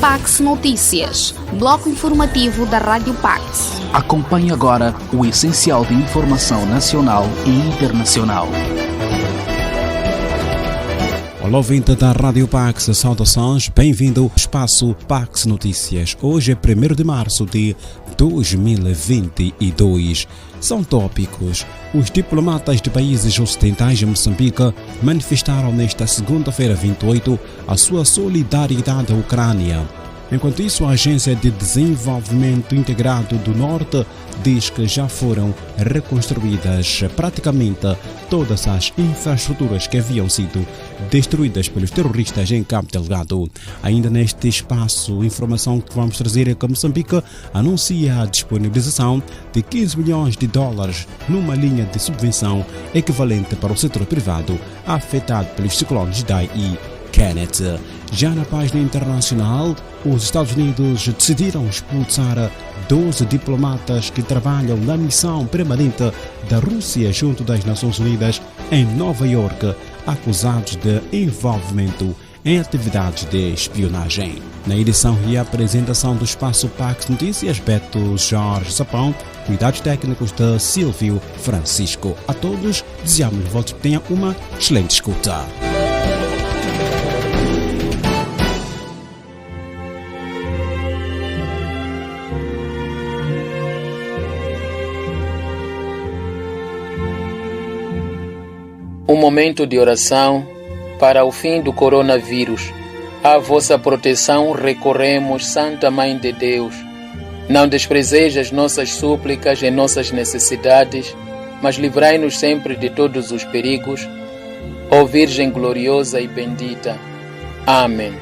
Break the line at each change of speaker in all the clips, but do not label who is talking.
Pax Notícias, bloco informativo da Rádio Pax.
Acompanhe agora o essencial de informação nacional e internacional.
Olá, ouvinte da Rádio Pax, saudações, bem-vindo ao Espaço Pax Notícias. Hoje é 1º de março de 2022. São tópicos. Os diplomatas de países ocidentais de Moçambique manifestaram nesta segunda-feira 28 a sua solidariedade à Ucrânia. Enquanto isso, a Agência de Desenvolvimento Integrado do Norte diz que já foram reconstruídas praticamente todas as infraestruturas que haviam sido destruídas pelos terroristas em Cabo Delgado. Ainda neste espaço, informação que vamos trazer é que Moçambique anuncia a disponibilização de 15 milhões de dólares numa linha de subvenção equivalente para o setor privado afetado pelos ciclones Idai e Kenneth. Já na página internacional, os Estados Unidos decidiram expulsar 12 diplomatas que trabalham na missão permanente da Rússia junto das Nações Unidas em Nova York, acusados de envolvimento em atividades de espionagem. Na edição e apresentação do Espaço Pax Notícias, Beto Jorge Sapão, cuidados técnicos de Silvio Francisco. A todos, desejamos que tenham uma excelente escuta.
Um momento de oração para o fim do coronavírus. À vossa proteção recorremos, Santa Mãe de Deus. Não desprezeis as nossas súplicas e nossas necessidades, mas livrai-nos sempre de todos os perigos. Ó Virgem gloriosa e bendita. Amém.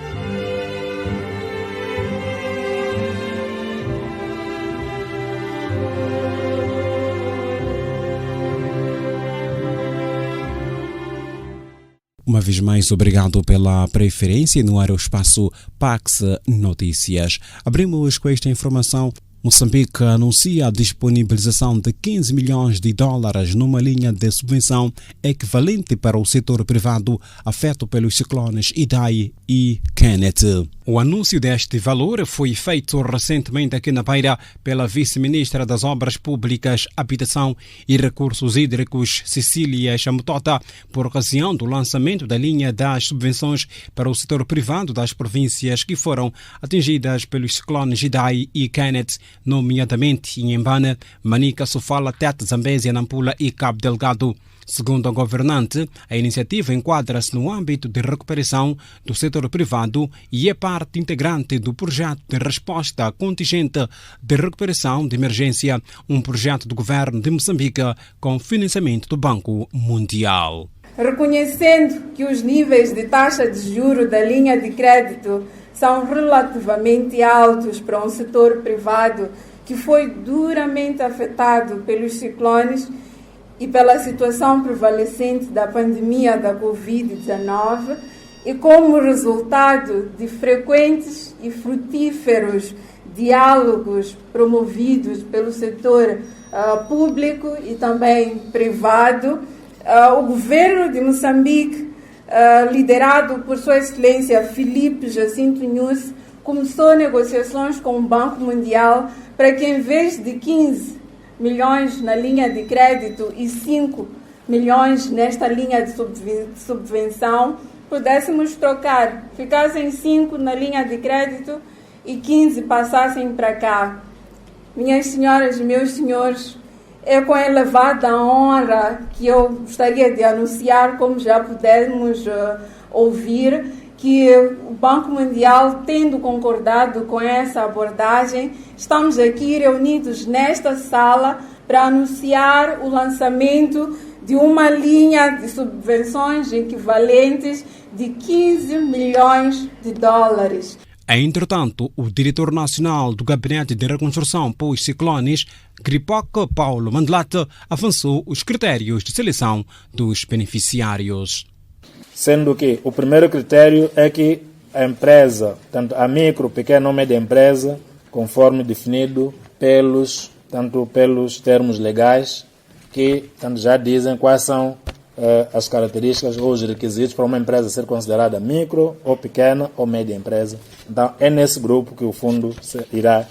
Uma vez mais, obrigado pela preferência no Aeroespaço Pax Notícias. Abrimos com esta informação. Moçambique anuncia a disponibilização de 15 milhões de dólares numa linha de subvenção equivalente para o setor privado afetado pelos ciclones Idai e Kenneth. O anúncio deste valor foi feito recentemente aqui na Beira pela vice-ministra das Obras Públicas, Habitação e Recursos Hídricos, Cecília Chamutota, por ocasião do lançamento da linha das subvenções para o setor privado das províncias que foram atingidas pelos ciclones Idai e Kenneth, nomeadamente em Inhambane, Manica, Sofala, Tete, Zambésia, Nampula e Cabo Delgado. Segundo a governante, a iniciativa enquadra-se no âmbito de recuperação do setor privado e é parte integrante do projeto de resposta contingente de recuperação de emergência, um projeto do governo de Moçambique com financiamento do Banco Mundial.
Reconhecendo que os níveis de taxa de juros da linha de crédito são relativamente altos para um setor privado que foi duramente afetado pelos ciclones e pela situação prevalecente da pandemia da Covid-19 e como resultado de frequentes e frutíferos diálogos promovidos pelo setor público e também privado, o governo de Moçambique, liderado por Sua Excelência Filipe Jacinto Nyusi, começou negociações com o Banco Mundial para que, em vez de 15 milhões na linha de crédito e 5 milhões nesta linha de subvenção, pudéssemos trocar, ficassem 5 na linha de crédito e 15 passassem para cá. Minhas senhoras e meus senhores, é com elevada honra que eu gostaria de anunciar, como já pudemos ouvir, que o Banco Mundial, tendo concordado com essa abordagem, estamos aqui reunidos nesta sala para anunciar o lançamento de uma linha de subvenções equivalentes de 15 milhões de dólares.
Entretanto, o diretor nacional do Gabinete de Reconstrução pós-Ciclones, GRIPOC, Paulo Mandelate, avançou os critérios de seleção dos beneficiários.
Sendo que o primeiro critério é que a empresa, tanto a micro, pequena ou média empresa, conforme definido pelos termos legais, que tanto já dizem quais são as características ou os requisitos para uma empresa ser considerada micro, ou pequena, ou média empresa. Então, é nesse grupo que o fundo irá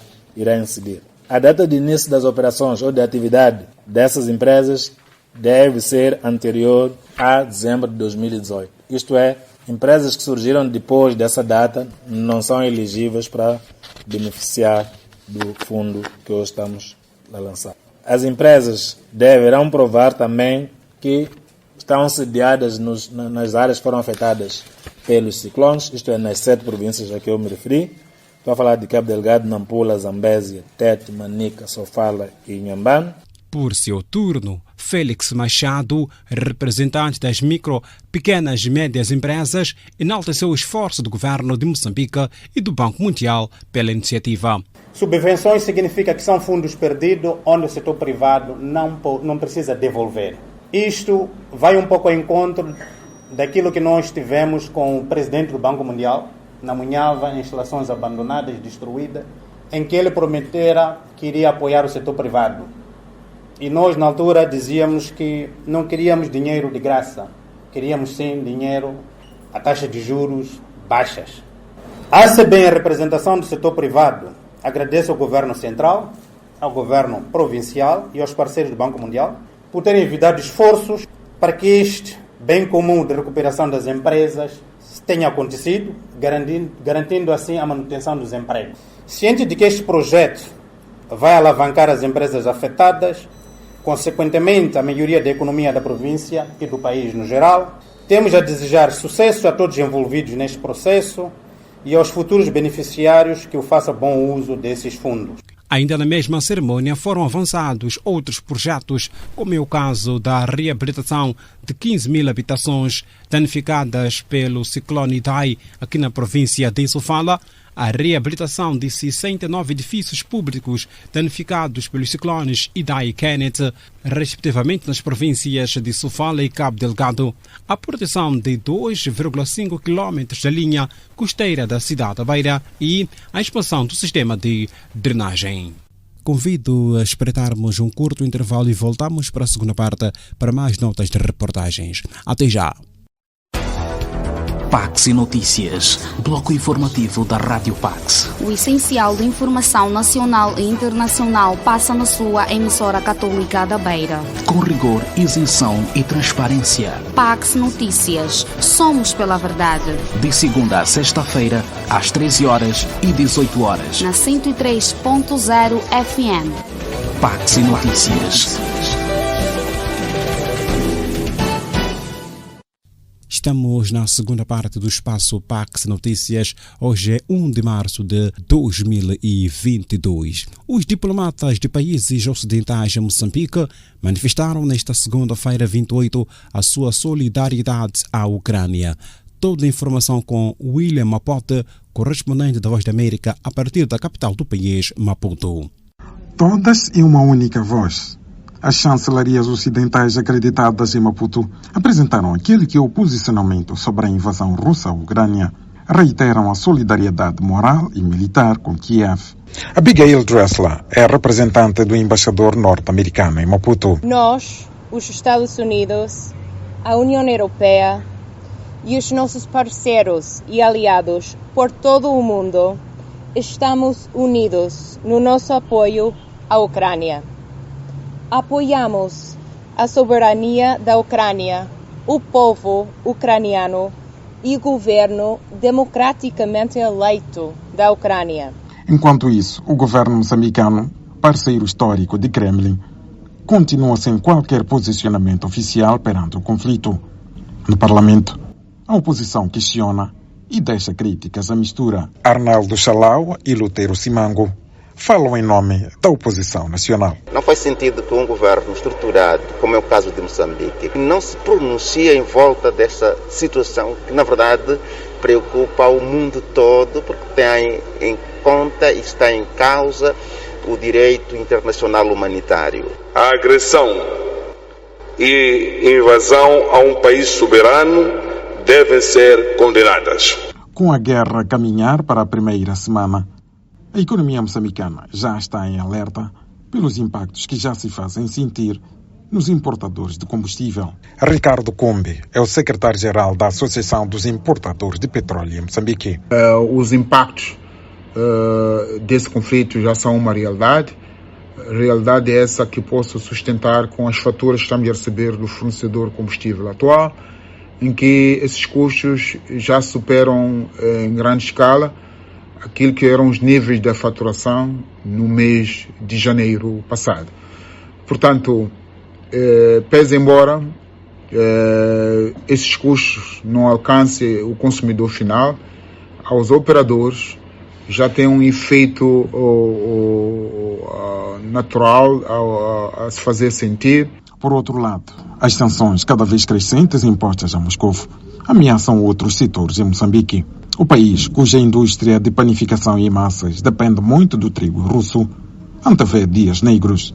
incidir. A data de início das operações ou de atividade dessas empresas deve ser anterior a dezembro de 2018. Isto é, empresas que surgiram depois dessa data não são elegíveis para beneficiar do fundo que hoje estamos a lançar. As empresas deverão provar também que estão sediadas nas áreas que foram afetadas pelos ciclones, isto é, nas 7 províncias a que eu me referi. Estou a falar de Cabo Delgado, Nampula, Zambésia, Tete, Manica, Sofala e Inhambane.
Por seu turno, Félix Machado, representante das micro, pequenas e médias empresas, enalteceu o esforço do governo de Moçambique e do Banco Mundial pela iniciativa.
Subvenções significa que são fundos perdidos onde o setor privado não precisa devolver. Isto vai um pouco ao encontro daquilo que nós tivemos com o presidente do Banco Mundial, na Munhava, em instalações abandonadas, destruídas, em que ele prometera que iria apoiar o setor privado. E nós, na altura, dizíamos que não queríamos dinheiro de graça, queríamos sim dinheiro a taxa de juros baixas. Há-se bem a representação do setor privado. Agradeço ao Governo Central, ao Governo Provincial e aos parceiros do Banco Mundial por terem evitado esforços para que este bem comum de recuperação das empresas tenha acontecido, garantindo assim a manutenção dos empregos. Ciente de que este projeto vai alavancar as empresas afetadas, consequentemente a melhoria da economia da província e do país no geral, temos a desejar sucesso a todos envolvidos neste processo e aos futuros beneficiários que o façam bom uso desses fundos.
Ainda na mesma cerimônia foram avançados outros projetos, como é o caso da reabilitação de 15 mil habitações danificadas pelo ciclone Idai aqui na província de Sofala, a reabilitação de 69 edifícios públicos danificados pelos ciclones Idai e Kenneth, respectivamente nas províncias de Sofala e Cabo Delgado, a proteção de 2,5 km da linha costeira da cidade da Beira e a expansão do sistema de drenagem. Convido a espreitarmos um curto intervalo e voltamos para a segunda parte para mais notas de reportagens. Até já!
Pax e Notícias, bloco informativo da Rádio Pax.
O essencial da informação nacional e internacional passa na sua emissora católica da Beira.
Com rigor, isenção e transparência.
Pax Notícias. Somos pela verdade.
De segunda a sexta-feira, às 13 horas e 18 horas.
Na 103.0 FM.
Pax e Notícias.
Estamos na segunda parte do espaço Pax Notícias. Hoje é 1 de março de 2022. Os diplomatas de países ocidentais em Moçambique manifestaram nesta segunda-feira 28 a sua solidariedade à Ucrânia. Toda a informação com William Mapote, correspondente da Voz da América, a partir da capital do país, Maputo.
Todas em uma única voz. As chancelarias ocidentais acreditadas em Maputo apresentaram aquele que é o posicionamento sobre a invasão russa à Ucrânia. Reiteram a solidariedade moral e militar com Kiev. Abigail Dressler é a representante do embaixador norte-americano em Maputo.
Nós, os Estados Unidos, a União Europeia e os nossos parceiros e aliados por todo o mundo estamos unidos no nosso apoio à Ucrânia. Apoiamos a soberania da Ucrânia, o povo ucraniano e o governo democraticamente eleito da Ucrânia.
Enquanto isso, o governo moçambicano, parceiro histórico de Kremlin, continua sem qualquer posicionamento oficial perante o conflito. No Parlamento, a oposição questiona e deixa críticas à mistura. Arnaldo Chalau e Lutero Simango falam em nome da oposição nacional.
Não faz sentido que um governo estruturado, como é o caso de Moçambique, não se pronuncie em volta dessa situação que, na verdade, preocupa o mundo todo, porque tem em conta e está em causa o direito internacional humanitário.
A agressão e invasão a um país soberano devem ser condenadas.
Com a guerra a caminhar para a primeira semana, a economia moçambicana já está em alerta pelos impactos que já se fazem sentir nos importadores de combustível. Ricardo Combe é o secretário-geral da Associação dos Importadores de Petróleo em Moçambique.
Os impactos desse conflito já são uma realidade. A realidade é essa que posso sustentar com as faturas que estamos a receber do fornecedor de combustível atual, em que esses custos já superam em grande escala aquilo que eram os níveis da faturação no mês de janeiro passado. Portanto, pese embora esses custos não alcancem o consumidor final, aos operadores já tem um efeito natural a se fazer sentir.
Por outro lado, as sanções cada vez crescentes impostas a Moscou ameaçam outros setores em Moçambique. O país, cuja indústria de panificação em massas depende muito do trigo russo, antevê dias negros.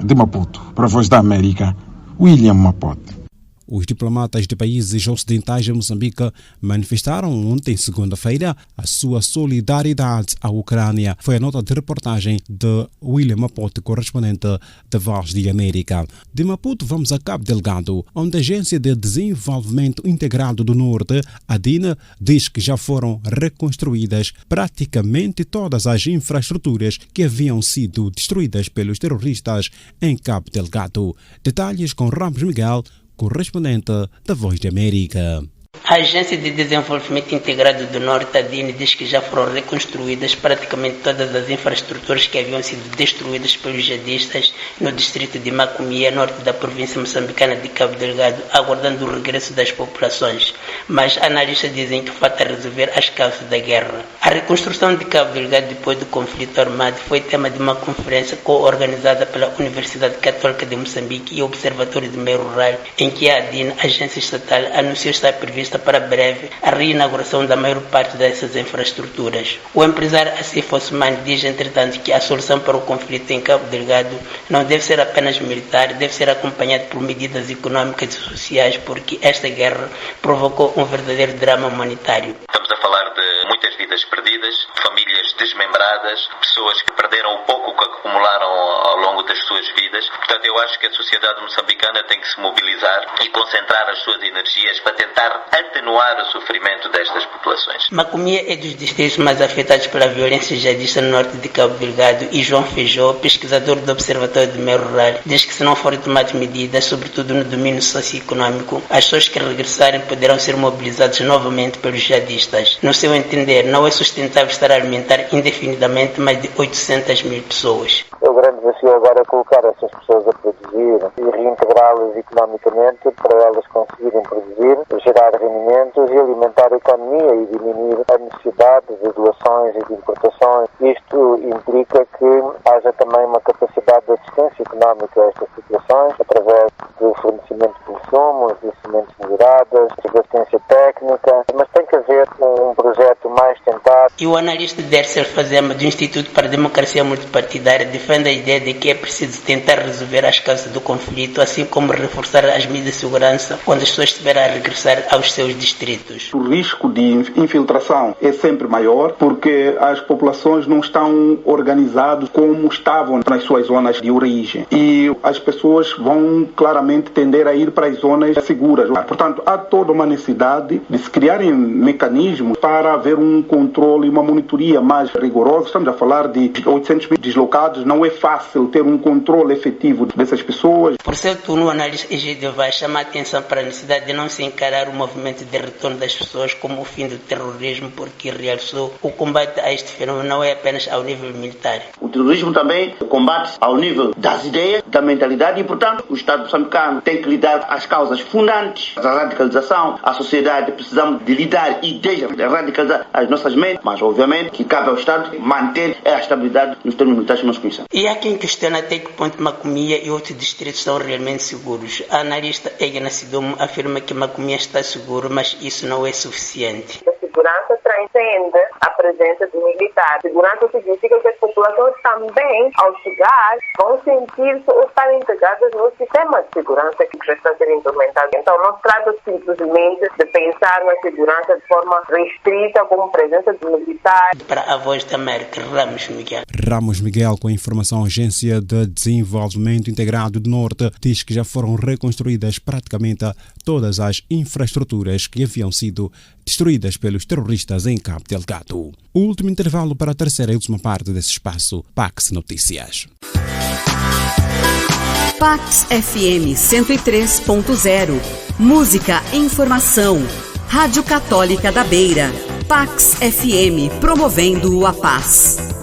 De Maputo, para a Voz da América, William Mapote.
Os diplomatas de países ocidentais de Moçambique manifestaram ontem, segunda-feira, a sua solidariedade à Ucrânia. Foi a nota de reportagem de William Mapote, correspondente da Voz de América. De Maputo, vamos a Cabo Delgado, onde a Agência de Desenvolvimento Integrado do Norte, a DIN, diz que já foram reconstruídas praticamente todas as infraestruturas que haviam sido destruídas pelos terroristas em Cabo Delgado. Detalhes com Ramos Miguel, correspondente da Voz de América.
A Agência de Desenvolvimento Integrado do Norte, a DIN, diz que já foram reconstruídas praticamente todas as infraestruturas que haviam sido destruídas pelos jihadistas no distrito de Macomia, norte da província moçambicana de Cabo Delgado, aguardando o regresso das populações. Mas analistas dizem que falta resolver as causas da guerra. A reconstrução de Cabo Delgado depois do conflito armado foi tema de uma conferência co-organizada pela Universidade Católica de Moçambique e o Observatório de Meio Rural, em que a DIN, agência estatal, anunciou estar prevista para breve a reinauguração da maior parte dessas infraestruturas. O empresário Asif Osman diz, entretanto, que a solução para o conflito em Cabo Delgado não deve ser apenas militar, deve ser acompanhada por medidas econômicas e sociais, porque esta guerra provocou um verdadeiro drama humanitário.
Estamos a falar de muitas vidas perdidas, famílias desmembradas, pessoas que perderam o pouco que acumularam ao longo das suas vidas. Portanto, eu acho que a sociedade moçambicana tem que se mobilizar e concentrar as suas energias para tentar atenuar o sofrimento destas populações.
Macomia é dos distritos mais afetados pela violência jihadista no norte de Cabo Delgado e João Feijó, pesquisador do Observatório de Meio Rural, diz que se não forem tomadas medidas, sobretudo no domínio socioeconômico, as pessoas que regressarem poderão ser mobilizadas novamente pelos jihadistas. No seu entender, não é sustentável estar a alimentar indefinidamente mais de 800 mil pessoas.
O grande desafio agora é colocar essas pessoas a produzir e reintegrá-las economicamente para elas conseguirem produzir, gerar rendimentos e alimentar a economia e diminuir a necessidade de doações e de importações. Isto implica que haja também uma capacidade de assistência económica a estas situações, através do fornecimento de insumos, de sementes melhoradas, de assistência técnica, mas tem que haver um projeto mais tentado.
E o analista Dercel Fazema, do Instituto para a Democracia Multipartidária, defende a ideia de que é preciso tentar resolver as causas do conflito, assim como reforçar as medidas de segurança quando as pessoas estiverem a regressar aos seus distritos.
O risco de infiltração é sempre maior porque as populações não estão organizadas como estavam nas suas zonas de origem e as pessoas vão claramente tender a ir para as zonas seguras. Portanto, há toda uma necessidade de se criarem mecanismos para haver um controle e uma monitoria mais rigorosa. Estamos a falar de 800 mil deslocados, não é fácil ter um controle efetivo dessas pessoas.
Por seu turno, o analista Egídio vai chamar a atenção para a necessidade de não se encarar o movimento de retorno das pessoas como o fim do terrorismo, porque realçou o combate a este fenômeno não é apenas ao nível militar.
O terrorismo também combate ao nível das ideias, da mentalidade e, portanto, o Estado moçambicano tem que lidar com as causas fundantes da radicalização. A sociedade precisamos de lidar e de radicalizar as nossas mentes, mas obviamente que cabe ao Estado manter a estabilidade nos termos militares que nós conhecemos.
E há quem questiona até que ponto Macomia e outros distritos são realmente seguros. A analista Egna Sidomo afirma que Macomia está seguro, mas isso não é suficiente.
A segurança transcende a presença do militar. Segurança significa que as populações também, ao chegar, vão sentir-se ou estar integradas no sistema de segurança que já está a ser implementado. Então, não se trata simplesmente de pensar na segurança de forma restrita, como presença de militar.
Para a Voz da América, Ramos Miguel.
Ramos Miguel, com a informação, a Agência de Desenvolvimento Integrado do Norte diz que já foram reconstruídas praticamente todas as infraestruturas que haviam sido destruídas pelos terroristas em Cabo Delgado. O último intervalo para a terceira e última parte desse espaço, Pax Notícias.
Pax FM 103.0. Música e informação. Rádio Católica da Beira. Pax FM, promovendo a paz.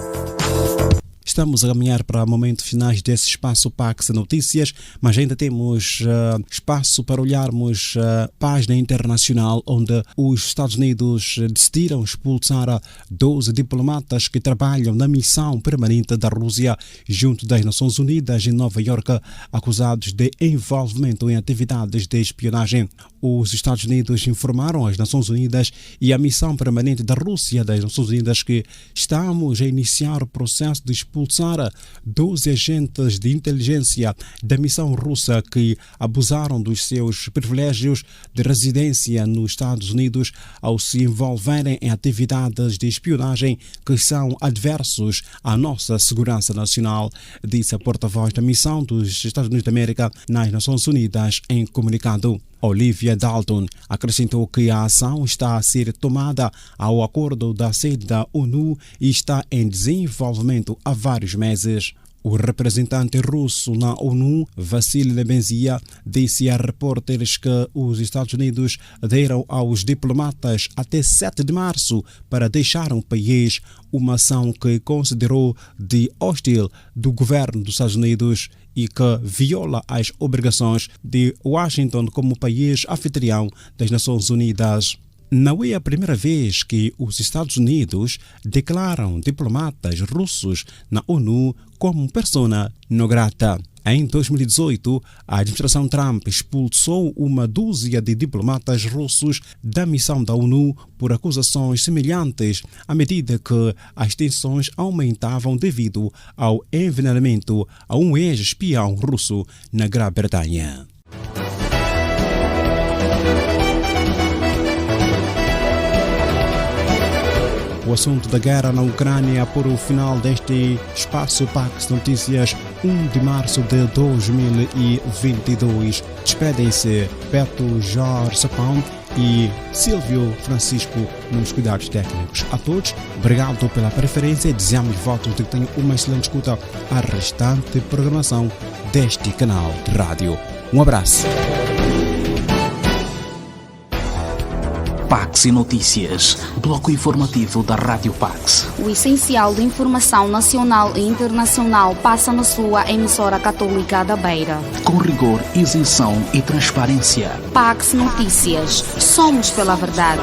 Estamos a caminhar para momentos finais desse espaço Pax Notícias, mas ainda temos espaço para olharmos a página internacional, onde os Estados Unidos decidiram expulsar 12 diplomatas que trabalham na missão permanente da Rússia junto das Nações Unidas em Nova Iorque, acusados de envolvimento em atividades de espionagem. Os Estados Unidos informaram às Nações Unidas e à missão permanente da Rússia das Nações Unidas que estamos a iniciar o processo de expulsar 12 agentes de inteligência da missão russa que abusaram dos seus privilégios de residência nos Estados Unidos ao se envolverem em atividades de espionagem que são adversos à nossa segurança nacional, disse a porta-voz da missão dos Estados Unidos da América nas Nações Unidas em comunicado. Olivia Dalton acrescentou que a ação está a ser tomada ao acordo da sede da ONU e está em desenvolvimento há vários meses. O representante russo na ONU, Vassily Nebenzia, disse a repórteres que os Estados Unidos deram aos diplomatas até 7 de março para deixar o país, uma ação que considerou de hostil do governo dos Estados Unidos e que viola as obrigações de Washington como país anfitrião das Nações Unidas. Não é a primeira vez que os Estados Unidos declaram diplomatas russos na ONU como persona non grata. Em 2018, a administração Trump expulsou uma dúzia de diplomatas russos da missão da ONU por acusações semelhantes à medida que as tensões aumentavam devido ao envenenamento a um ex-espião russo na Grã-Bretanha. O assunto da guerra na Ucrânia por o final deste espaço Pax Notícias 1 de março de 2022. Despedem-se Beto Jorge Sapão e Silvio Francisco nos cuidados técnicos. A todos, obrigado pela preferência e desejamos votos de que tenham uma excelente escuta à restante programação deste canal de rádio. Um abraço.
Pax e Notícias, bloco informativo da Rádio Pax.
O essencial de informação nacional e internacional passa na sua emissora católica da Beira.
Com rigor, isenção e transparência.
Pax Notícias. Somos pela verdade.